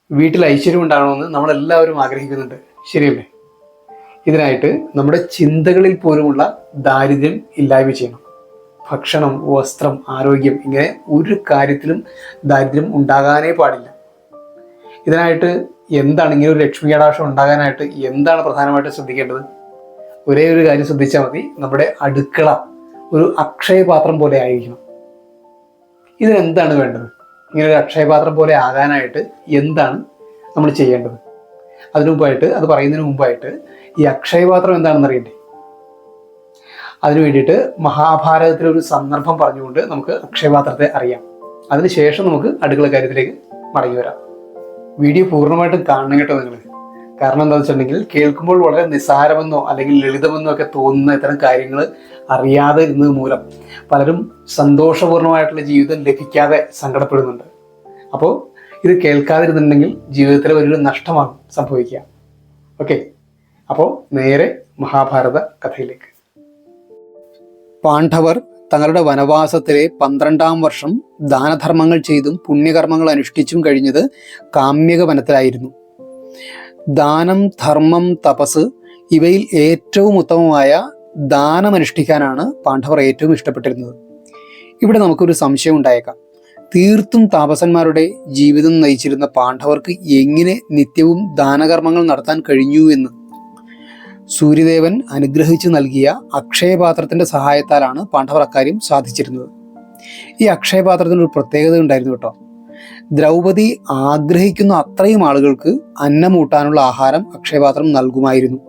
വീട്ടിൽ ഐശ്വര്യം ഉണ്ടാകണമെന്ന് നമ്മളെല്ലാവരും ആഗ്രഹിക്കുന്നുണ്ട്, ശരിയല്ലേ? ഇതിനായിട്ട് നമ്മുടെ ചിന്തകളിൽ പോലുമുള്ള ദാരിദ്ര്യം ഇല്ലായ്മ ചെയ്യണം. ഭക്ഷണം, വസ്ത്രം, ആരോഗ്യം, ഇങ്ങനെ ഒരു കാര്യത്തിലും ദാരിദ്ര്യം ഉണ്ടാകാനേ പാടില്ല. ഇതിനായിട്ട് എന്താണ്, ഇങ്ങനെ ഒരു ലക്ഷ്മി കടാക്ഷം ഉണ്ടാകാനായിട്ട് എന്താണ് പ്രധാനമായിട്ട് ശ്രദ്ധിക്കേണ്ടത്? ഒരേ ഒരു കാര്യം ശ്രദ്ധിച്ചാൽ മതി. നമ്മുടെ അടുക്കള ഒരു അക്ഷയപാത്രം പോലെ ആയിരിക്കണം. ഇതിനെന്താണ് വേണ്ടത്? ഇങ്ങനെ ഒരു അക്ഷയപാത്രം പോലെ ആകാനായിട്ട് എന്താണ് നമ്മൾ ചെയ്യേണ്ടത്? അത് പറയുന്നതിന് മുമ്പായിട്ട് ഈ അക്ഷയപാത്രം എന്താണെന്ന് അറിയണ്ടേ? അതിനു വേണ്ടിയിട്ട് മഹാഭാരതത്തിലെ ഒരു സന്ദർഭം പറഞ്ഞുകൊണ്ട് നമുക്ക് അക്ഷയപാത്രത്തെ അറിയാം. അതിനുശേഷം നമുക്ക് അടുക്കള കാര്യത്തിലേക്ക് മടങ്ങി വരാം. വീഡിയോ പൂർണ്ണമായിട്ടും കാണണം കേട്ടോ നിങ്ങൾ. കാരണം എന്താണെന്ന് വെച്ചിട്ടുണ്ടെങ്കിൽ, കേൾക്കുമ്പോൾ വളരെ നിസ്സാരമെന്നോ അല്ലെങ്കിൽ ലളിതമെന്നോ ഒക്കെ തോന്നുന്ന ഇത്തരം കാര്യങ്ങൾ അറിയാതെ ഇരുന്നത് മൂലം പലരും സന്തോഷപൂർണ്ണമായിട്ടുള്ള ജീവിതം ലഭിക്കാതെ സങ്കടപ്പെടുന്നുണ്ട്. അപ്പോൾ ഇത് കേൾക്കാതിരുന്നുണ്ടെങ്കിൽ ജീവിതത്തിലെ വലിയൊരു നഷ്ടമാണ് സംഭവിക്കുക. ഓക്കെ, അപ്പോൾ നേരെ മഹാഭാരത കഥയിലേക്ക്. പാണ്ഡവർ തങ്ങളുടെ വനവാസത്തിലെ 12ാം വർഷം ദാനധർമ്മങ്ങൾ ചെയ്തും പുണ്യകർമ്മങ്ങൾ അനുഷ്ഠിച്ചും കഴിഞ്ഞത് കാമ്യക വനത്തിലായിരുന്നു. ദാനം, ധർമ്മം, തപസ് ഇവയിൽ ഏറ്റവും ഉത്തമമായ ദാനമനുഷ്ഠിക്കാനാണ് പാണ്ഡവർ ഏറ്റവും ഇഷ്ടപ്പെട്ടിരുന്നത്. ഇവിടെ നമുക്കൊരു സംശയം ഉണ്ടായേക്കാം. തീർത്തും താപസന്മാരുടെ ജീവിതം നയിച്ചിരുന്ന പാണ്ഡവർക്ക് എങ്ങനെ നിത്യവും ദാനകർമ്മങ്ങൾ നടത്താൻ കഴിഞ്ഞു എന്ന്. സൂര്യദേവൻ അനുഗ്രഹിച്ചു നൽകിയ അക്ഷയപാത്രത്തിന്റെ സഹായത്താലാണ് പാണ്ഡവർ അക്കാര്യം സാധിച്ചിരുന്നത്. ഈ അക്ഷയപാത്രത്തിന് ഒരു പ്രത്യേകത ഉണ്ടായിരുന്നു കേട്ടോ. ദ്രൗപദി ആഗ്രഹിക്കുന്ന അത്രയും ആളുകൾക്ക് അന്നമൂട്ടാനുള്ള ആഹാരം അക്ഷയപാത്രം നൽകുമായിരുന്നു.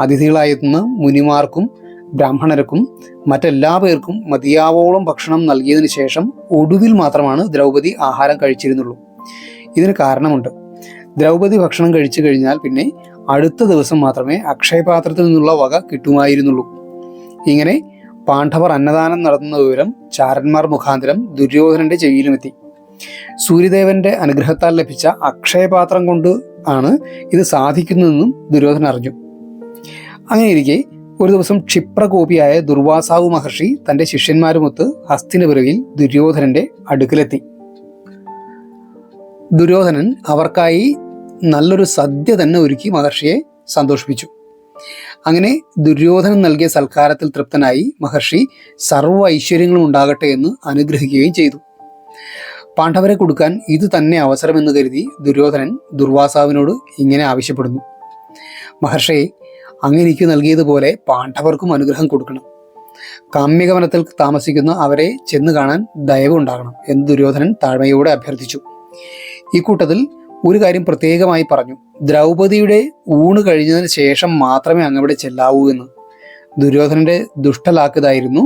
അതിഥികളായെത്തുന്ന മുനിമാർക്കും ബ്രാഹ്മണർക്കും മറ്റെല്ലാ പേർക്കും മതിയാവോളം ഭക്ഷണം നൽകിയതിനു ശേഷം ഒടുവിൽ മാത്രമാണ് ദ്രൗപദി ആഹാരം കഴിച്ചിരുന്നുള്ളൂ. ഇതിന് കാരണമുണ്ട്. ദ്രൗപദി ഭക്ഷണം കഴിച്ചു കഴിഞ്ഞാൽ പിന്നെ അടുത്ത ദിവസം മാത്രമേ അക്ഷയപാത്രത്തിൽ നിന്നുള്ള വക കിട്ടുമായിരുന്നുള്ളൂ. ഇങ്ങനെ പാണ്ഡവർ അന്നദാനം നടത്തുന്ന വിവരം ചാരന്മാർ മുഖാന്തരം ദുര്യോധനന്റെ ചെവിയിലുമെത്തി. സൂര്യദേവന്റെ അനുഗ്രഹത്താൽ ലഭിച്ച അക്ഷയപാത്രം കൊണ്ട് ആണ് ഇത് സാധിക്കുന്നതെന്നും ദുര്യോധനൻ അറിഞ്ഞു. അങ്ങനെയിരിക്കെ ഒരു ദിവസം ക്ഷിപ്രകോപിയായ ദുർവാസാവു മഹർഷി തന്റെ ശിഷ്യന്മാരുമൊത്ത് ഹസ്തിനപുരയിൽ ദുര്യോധനന്റെ അടുക്കലെത്തി. ദുര്യോധനൻ അവർക്കായി നല്ലൊരു സദ്യ തന്നെ ഒരുക്കി മഹർഷിയെ സന്തോഷിപ്പിച്ചു. അങ്ങനെ ദുര്യോധനൻ നൽകിയ സൽക്കാരത്തിൽ തൃപ്തനായി മഹർഷി സർവ്വ ഐശ്വര്യങ്ങളും ഉണ്ടാകട്ടെ എന്ന് അനുഗ്രഹിക്കുകയും ചെയ്തു. പാണ്ഡവരെ കൊടുക്കാൻ ഇത് തന്നെ അവസരമെന്ന് കരുതി ദുര്യോധനൻ ദുർവാസാവിനോട് ഇങ്ങനെ ആവശ്യപ്പെടുന്നു: മഹർഷിയെ, അങ്ങ് എനിക്ക് നൽകിയതുപോലെ പാണ്ഡവർക്കും അനുഗ്രഹം കൊടുക്കണം. കാമ്യകവനത്തിൽ താമസിക്കുന്ന അവരെ ചെന്ന് കാണാൻ ദയവുണ്ടാകണം എന്ന് ദുര്യോധനൻ താഴ്മയോടെ അഭ്യർത്ഥിച്ചു. ഈ കൂട്ടത്തിൽ ഒരു കാര്യം പ്രത്യേകമായി പറഞ്ഞു: ദ്രൗപദിയുടെ ഊണ് കഴിഞ്ഞതിന് ശേഷം മാത്രമേ അങ്ങവിടെ ചെല്ലാവൂ എന്ന്. ദുര്യോധനന്റെ ദുഷ്ടലാക്കിയതായിരുന്നു.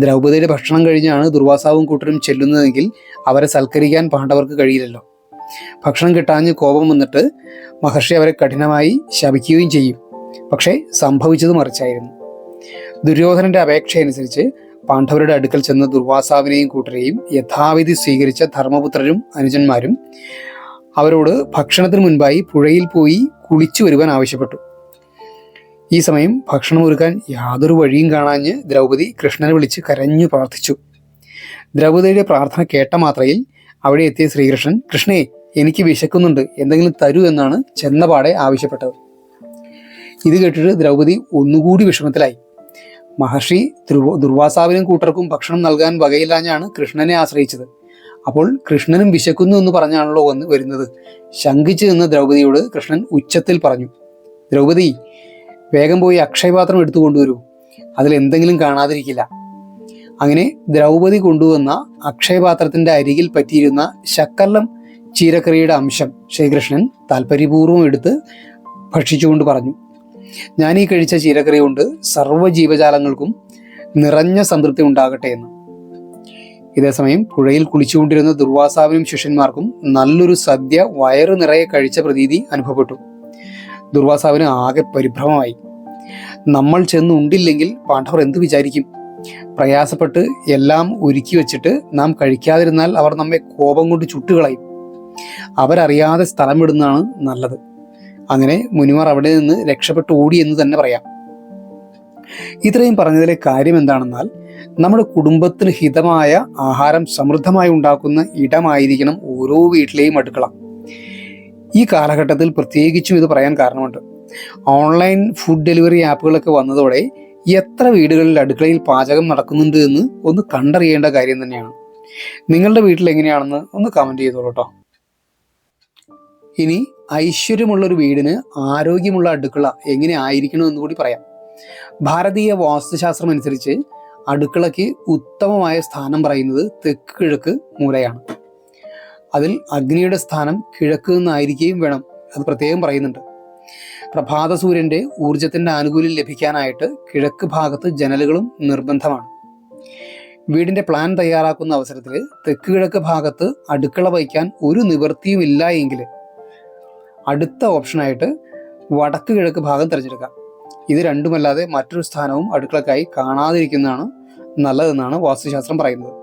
ദ്രൗപദിയുടെ ഭക്ഷണം കഴിഞ്ഞാണ് ദുർവാസാവും കൂട്ടരും ചെല്ലുന്നതെങ്കിൽ അവരെ സൽക്കരിക്കാൻ പാണ്ഡവർക്ക് കഴിയില്ലല്ലോ. ഭക്ഷണം കിട്ടാഞ്ഞ് കോപം വന്നിട്ട് മഹർഷി അവരെ കഠിനമായി ശപിക്കുകയും ചെയ്യും. പക്ഷേ സംഭവിച്ചത് മറിച്ചായിരുന്നു. ദുര്യോധനന്റെ അപേക്ഷ അനുസരിച്ച് പാണ്ഡവരുടെ അടുക്കൽ ചെന്ന ദുർവാസാവിനെയും കൂട്ടരെയും യഥാവിധി സ്വീകരിച്ച ധർമ്മപുത്രരും അനുജന്മാരും അവരോട് ഭക്ഷണത്തിന് മുൻപായി പുഴയിൽ പോയി കുളിച്ചു വരുവാൻ ആവശ്യപ്പെട്ടു. ഈ സമയം ഭക്ഷണം ഒരുക്കാൻ യാതൊരു വഴിയും കാണാഞ്ഞ് ദ്രൗപദി കൃഷ്ണനെ വിളിച്ച് കരഞ്ഞു പ്രാർത്ഥിച്ചു. ദ്രൗപദിയുടെ പ്രാർത്ഥന കേട്ട മാത്രയിൽ അവിടെ എത്തിയ ശ്രീകൃഷ്ണൻ, കൃഷ്ണയെ, എനിക്ക് വിശക്കുന്നുണ്ട്, എന്തെങ്കിലും തരൂ എന്നാണ് ചെന്നപാടെ ആവശ്യപ്പെട്ടത്. ഇത് കേട്ടിട്ട് ദ്രൗപദി ഒന്നുകൂടി വിഷമത്തിലായി. മഹർഷി ദുർവാസാവിനും കൂട്ടർക്കും ഭക്ഷണം നൽകാൻ വകയില്ലാഞ്ഞാണ് കൃഷ്ണനെ ആശ്രയിച്ചത്. അപ്പോൾ കൃഷ്ണനും വിശക്കുന്നു എന്ന് പറഞ്ഞാണല്ലോ വന്ന് വരുന്നത്. ശങ്കിച്ചു നിന്ന ദ്രൗപദിയോട് കൃഷ്ണൻ ഉച്ചത്തിൽ പറഞ്ഞു: ദ്രൗപദി, വേഗം പോയി അക്ഷയപാത്രം എടുത്തു കൊണ്ടുവരൂ, അതിൽ എന്തെങ്കിലും കാണാതിരിക്കില്ല. അങ്ങനെ ദ്രൗപദി കൊണ്ടുവന്ന അക്ഷയപാത്രത്തിന്റെ അരികിൽ പറ്റിയിരുന്ന ശക്കലം ചീരക്കറിയുടെ അംശം ശ്രീകൃഷ്ണൻ താല്പര്യപൂർവ്വം എടുത്ത് ഭക്ഷിച്ചുകൊണ്ട് പറഞ്ഞു: ഞാൻ ഈ കഴിച്ച ചീരക്കറി കൊണ്ട് സർവ്വ ജീവജാലങ്ങൾക്കും നിറഞ്ഞ സംതൃപ്തി ഉണ്ടാകട്ടെ എന്ന്. ഇതേസമയം പുഴയിൽ കുളിച്ചുകൊണ്ടിരുന്ന ദുർവാസാവിനും ശിഷ്യന്മാർക്കും നല്ലൊരു സദ്യ വയറു നിറയെ കഴിച്ച പ്രതീതി അനുഭവപ്പെട്ടു. ദുർവാസാവിന് ആകെ പരിഭ്രമമായി. നമ്മൾ ചെന്ന് ഉണ്ടില്ലെങ്കിൽ പാണ്ഡവർ എന്ത് വിചാരിക്കും? പ്രയാസപ്പെട്ട് എല്ലാം ഒരുക്കി വെച്ചിട്ട് നാം കഴിക്കാതിരുന്നാൽ അവർ നമ്മെ കോപം കൊണ്ട് ചുട്ടുകളയും. അവരറിയാതെ സ്ഥലം വിടുന്നതാണ് നല്ലത്. അങ്ങനെ മുനിമാർ അവിടെ നിന്ന് രക്ഷപ്പെട്ടു ഓടി എന്ന് തന്നെ പറയാം. ഇത്രയും പറഞ്ഞതിലെ കാര്യം എന്താണെന്നാൽ, നമ്മുടെ കുടുംബത്തിന് ഹിതമായ ആഹാരം സമൃദ്ധമായി ഉണ്ടാക്കുന്ന ഇടമായിരിക്കണം ഓരോ വീട്ടിലെയും അടുക്കള. ഈ കാലഘട്ടത്തിൽ പ്രത്യേകിച്ചും ഇത് പറയാൻ കാരണമുണ്ട്. ഓൺലൈൻ ഫുഡ് ഡെലിവറി ആപ്പുകളൊക്കെ വന്നതോടെ എത്ര വീടുകളിൽ അടുക്കളയിൽ പാചകം നടക്കുന്നുണ്ട് എന്ന് ഒന്ന് കണ്ടറിയേണ്ട കാര്യം തന്നെയാണ്. നിങ്ങളുടെ വീട്ടിൽ എങ്ങനെയാണെന്ന് ഒന്ന് കമൻറ്റ് ചെയ്തോളൂ കേട്ടോ. ഇനി ഐശ്വര്യമുള്ളൊരു വീടിന് ആരോഗ്യമുള്ള അടുക്കള എങ്ങനെ ആയിരിക്കണം എന്ന് കൂടി പറയാം. ഭാരതീയ വാസ്തുശാസ്ത്രം അനുസരിച്ച് അടുക്കളയ്ക്ക് ഉത്തമമായ സ്ഥാനം പറയുന്നത് തെക്ക് കിഴക്ക് മൂലയാണ്. അതിൽ അഗ്നിയുടെ സ്ഥാനം കിഴക്ക് നിന്നായിരിക്കുകയും വേണം, അത് പ്രത്യേകം പറയുന്നുണ്ട്. പ്രഭാത സൂര്യൻ്റെ ഊർജത്തിൻ്റെ ആനുകൂല്യം ലഭിക്കാനായിട്ട് കിഴക്ക് ഭാഗത്ത് ജനലുകളും നിർബന്ധമാണ്. വീടിൻ്റെ പ്ലാൻ തയ്യാറാക്കുന്ന അവസരത്തിൽ തെക്ക് കിഴക്ക് ഭാഗത്ത് അടുക്കള വയ്ക്കാൻ ഒരു നിവൃത്തിയും ഇല്ല എങ്കിൽ അടുത്ത ഓപ്ഷനായിട്ട് വടക്ക് കിഴക്ക് ഭാഗം തിരഞ്ഞെടുക്കാം. ഇത് രണ്ടുമല്ലാതെ മറ്റൊരു സ്ഥാനവും അടുക്കളക്കായി കാണാതിരിക്കുന്നതാണ് നല്ലതെന്നാണ് വാസ്തുശാസ്ത്രം പറയുന്നത്.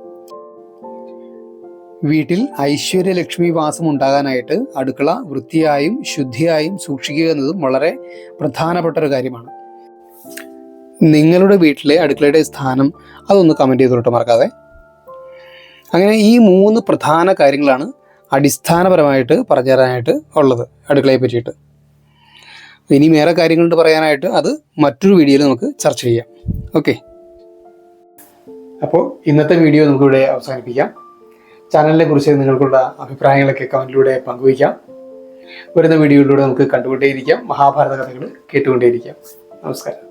വീട്ടിൽ ഐശ്വര്യലക്ഷ്മി വാസം ഉണ്ടാകാനായിട്ട് അടുക്കള വൃത്തിയായും ശുദ്ധിയായും സൂക്ഷിക്കുക എന്നതും വളരെ പ്രധാനപ്പെട്ട ഒരു കാര്യമാണ്. നിങ്ങളുടെ വീട്ടിലെ അടുക്കളയുടെ സ്ഥാനം അതൊന്ന് കമൻറ്റ് ചെയ്തോട്ട് മറക്കാതെ. അങ്ങനെ ഈ 3 പ്രധാന കാര്യങ്ങളാണ് അടിസ്ഥാനപരമായിട്ട് പറഞ്ഞു തരാനായിട്ട് ഉള്ളത് അടുക്കളയെ പറ്റിയിട്ട്. ഇനിയും ഏറെ കാര്യങ്ങളുണ്ട് പറയാനായിട്ട്, അത് മറ്റൊരു വീഡിയോയിൽ നമുക്ക് ചർച്ച ചെയ്യാം. ഓക്കെ, അപ്പോൾ ഇന്നത്തെ വീഡിയോ നമുക്കിവിടെ അവസാനിപ്പിക്കാം. ചാനലിനെ കുറിച്ച് നിങ്ങൾക്കുള്ള അഭിപ്രായങ്ങളൊക്കെ കമൻറ്റിലൂടെ പങ്കുവയ്ക്കാം. വരുന്ന വീഡിയോയിലൂടെ നമുക്ക് കണ്ടുകൊണ്ടേയിരിക്കാം, മഹാഭാരത കഥകൾ കേട്ടുകൊണ്ടേയിരിക്കാം. നമസ്കാരം.